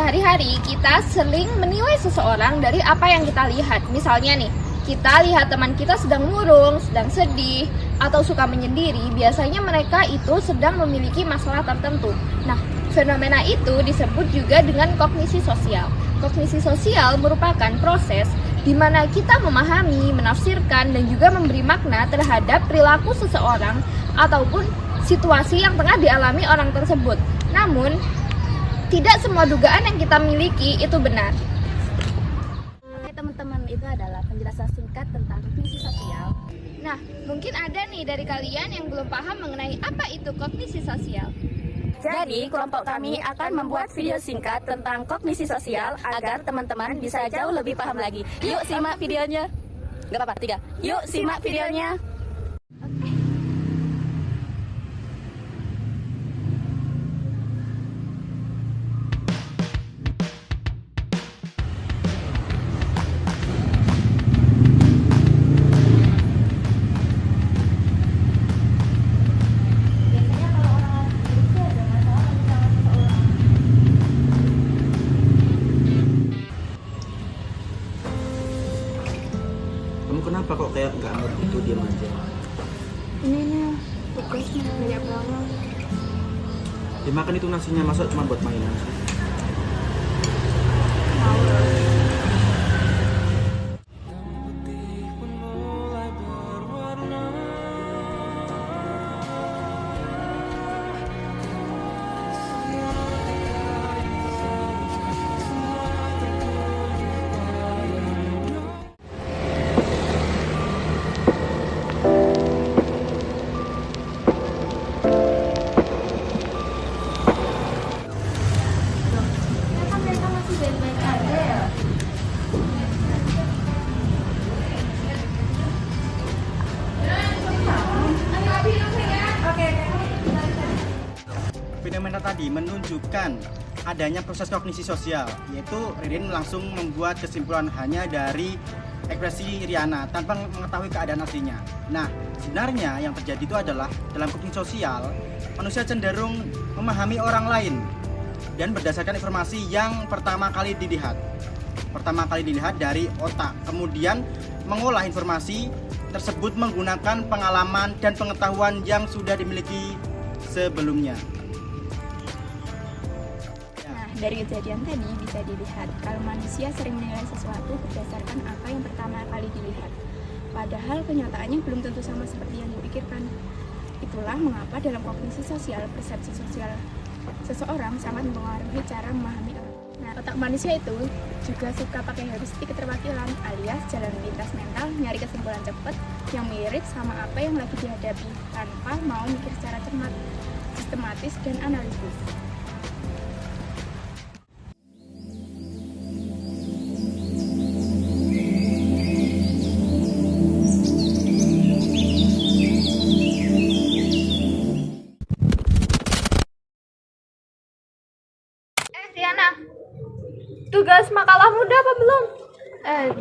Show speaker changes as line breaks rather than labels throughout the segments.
sehari-hari kita sering menilai seseorang dari apa yang kita lihat. Misalnya nih, kita lihat teman kita sedang murung, sedang sedih, atau suka menyendiri, biasanya mereka itu sedang memiliki masalah tertentu. Nah, fenomena itu disebut juga dengan kognisi sosial. Kognisi sosial merupakan proses di mana kita memahami, menafsirkan, dan juga memberi makna terhadap perilaku seseorang ataupun situasi yang tengah dialami orang tersebut. Namun, tidak semua dugaan yang kita miliki itu benar.
Oke teman-teman, itu adalah penjelasan singkat tentang kognisi sosial.
Nah, mungkin ada nih dari kalian yang belum paham mengenai apa itu kognisi sosial.
Jadi, kelompok kami akan membuat video singkat tentang kognisi sosial agar teman-teman bisa jauh lebih paham lagi. Yuk simak videonya. Gak apa-apa, 3. Yuk simak videonya.
Kamu kenapa kok kayak nggak ngerti itu, diam aja?
Ini tugasnya banyak banget.
Dimakan itu nasinya, masa cuma buat mainan sih?
Fenomena tadi menunjukkan adanya proses kognisi sosial, yaitu Ririn langsung membuat kesimpulan hanya dari ekspresi Riana tanpa mengetahui keadaan aslinya. Nah, sebenarnya yang terjadi itu adalah dalam kognisi sosial, manusia cenderung memahami orang lain dan berdasarkan informasi yang pertama kali dilihat dari otak, kemudian mengolah informasi tersebut menggunakan pengalaman dan pengetahuan yang sudah dimiliki sebelumnya.
Dari kejadian tadi bisa dilihat kalau manusia sering menilai sesuatu berdasarkan apa yang pertama kali dilihat. Padahal kenyataannya belum tentu sama seperti yang dipikirkan. Itulah mengapa dalam kognisi sosial, persepsi sosial seseorang sangat mempengaruhi cara memahami orang. Nah, otak manusia itu juga suka pakai heuristik keterwakilan alias jalan pintas mental, nyari kesimpulan cepat yang mirip sama apa yang lagi dihadapi tanpa mau mikir secara cermat, sistematis, dan analitis.
Riana, tugas makalahmu udah apa belum?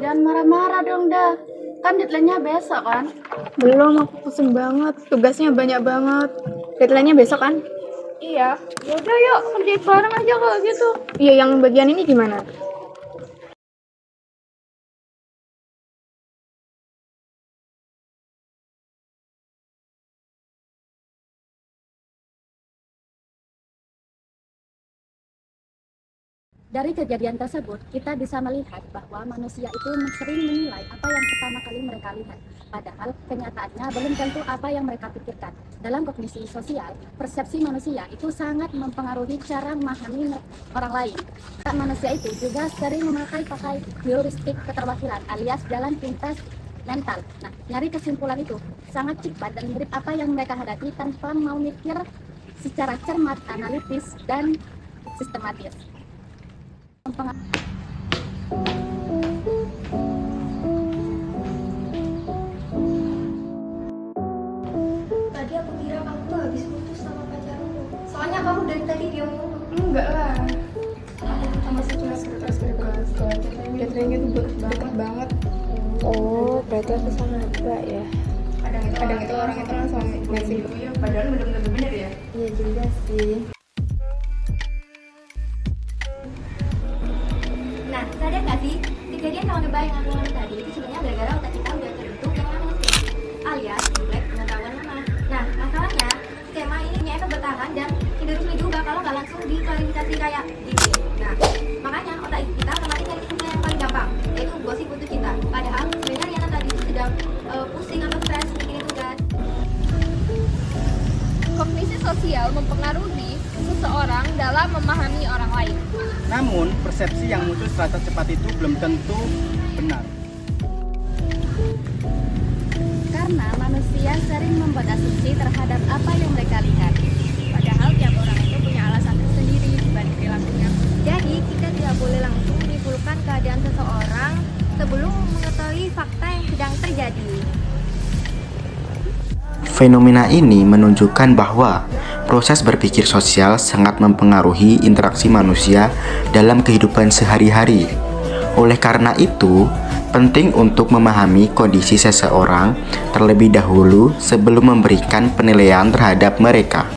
Jangan marah-marah dong, dah. Kan deadline-nya besok kan?
Belum, aku pusing banget. Tugasnya banyak banget. Deadline-nya besok kan?
Iya, yaudah yuk kerjain bareng aja kalau gitu.
Iya, yang bagian ini gimana?
Dari kejadian tersebut, kita bisa melihat bahwa manusia itu sering menilai apa yang pertama kali mereka lihat. Padahal kenyataannya belum tentu apa yang mereka pikirkan. Dalam kognisi sosial, persepsi manusia itu sangat mempengaruhi cara memahami orang lain. Manusia itu juga sering pakai heuristik keterwakilan alias jalan pintas mental. Nah, nyari kesimpulan itu sangat cepat dan mirip apa yang mereka hadapi tanpa mau mikir secara cermat, analitis, dan sistematis.
Tadi aku kira kamu tuh habis putus sama pacarmu. Soalnya kamu dari tadi diam mulu.
Enggak lah. Aku masih cuma sekitar deadline-nya tuh deket banget.
Oh, berarti aku sama juga ya.
Kadang itu orang itu langsung ngasih ya, padahal bener-bener bener ya.
Iya juga sih.
Sadar nggak sih, kejadian kawan lebay yang aku alami tadi itu sebenarnya gara-gara otak kita udah terbentuk yang namanya skema, alias refleks pengetahuan lama. Nah, masalahnya skema ini punya efek bertahan dan cenderung juga kalau nggak langsung diklarifikasi kayak gitu. Nah, makanya otak kita otomatis nyari kesimpulan yang paling gampang, yaitu gosip untuk cinta. Padahal sebenarnya Riana tadi sedang pusing atau stres mikirin tugas.
Kognisi sosial mempengaruhi seseorang dalam memahami orang lain.
Namun, persepsi yang muncul secara cepat itu belum tentu benar.
Karena manusia sering membuat asumsi terhadap apa yang mereka lihat.
Padahal tiap orang itu punya alasan tersendiri dibalik perilakunya.
Jadi, kita tidak boleh langsung menyimpulkan keadaan seseorang sebelum mengetahui fakta yang sedang terjadi.
Fenomena ini menunjukkan bahwa proses berpikir sosial sangat mempengaruhi interaksi manusia dalam kehidupan sehari-hari. Oleh karena itu, penting untuk memahami kondisi seseorang terlebih dahulu sebelum memberikan penilaian terhadap mereka.